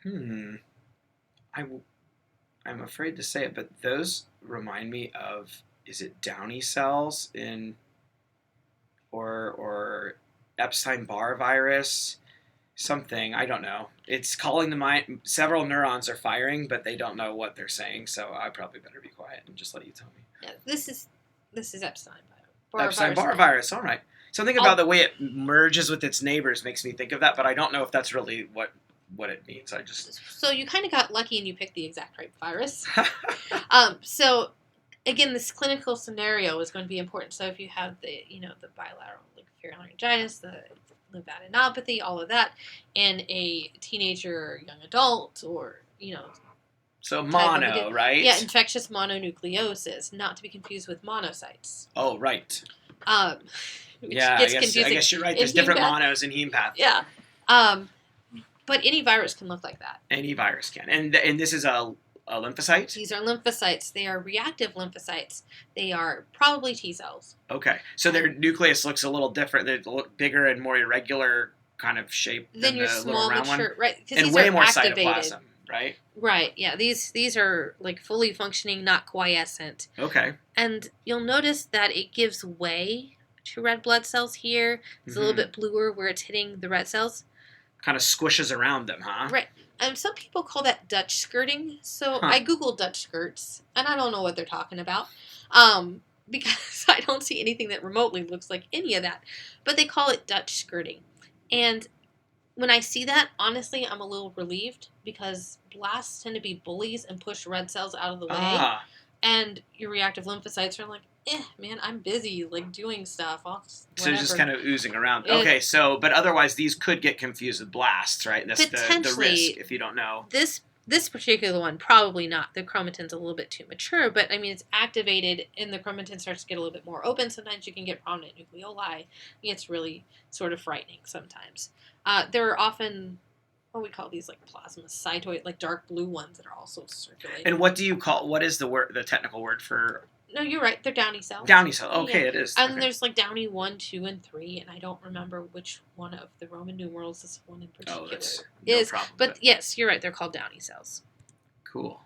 Hmm. I, I'm afraid to say it, but those remind me of, is it Downey cells in, or Epstein-Barr virus? Something, I don't know. It's calling the mind. Several neurons are firing, but they don't know what they're saying. So I probably better be quiet and just let you tell me. Yeah, this is Epstein-Barr Epstein-Barr virus. virus. All right. Something about the way it merges with its neighbors makes me think of that, but I don't know if that's really what it means. I just So you kind of got lucky and you picked the exact right virus. So again, this clinical scenario is going to be important. So if you have the the bilateral like pharyngitis, the lymphadenopathy, all of that, in a teenager or young adult, or so type of mono, right? yeah, infectious mononucleosis, not to be confused with monocytes. Oh, right. Um, which Yeah, gets confusing. I guess you're right. In There's different hemepath. monos in hemepath. Yeah. Um, but any virus can look like that. Any virus can, and this is a lymphocyte. These are lymphocytes. They are reactive lymphocytes. They are probably T cells. Okay, so their nucleus looks a little different. They look bigger and more irregular kind of shape than your the small little round mature, one, right? Because and these way are more activated. cytoplasm, right? Right. Yeah. These are like fully functioning, not quiescent. Okay. And you'll notice that it gives way to red blood cells here. It's a little bit bluer where it's hitting the red cells. Kind of squishes around them, huh? Right. Some people call that Dutch skirting. So I Googled Dutch skirts, and I don't know what they're talking about. Because I don't see anything that remotely looks like any of that. But they call it Dutch skirting. And when I see that, honestly, I'm a little relieved because blasts tend to be bullies and push red cells out of the way. And your reactive lymphocytes are like, man, I'm busy, like, doing stuff. So it's just kind of oozing around. Okay, so, but otherwise these could get confused with blasts, right? That's the risk if you don't know. This particular one, probably not. The chromatin's a little bit too mature, but, I mean, it's activated and the chromatin starts to get a little bit more open. Sometimes you can get prominent nucleoli. It's really sort of frightening sometimes. There are often, what we call these, like plasmacytoid, like dark blue ones that are also circulating. And what is the technical word for? No, you're right. They're Downey cells. Downey cells. Okay, yeah. It is. And there's like Downey 1, 2, and 3, and I don't remember which one of the Roman numerals this one in particular is. Problem, but yes, you're right. They're called Downey cells. Cool.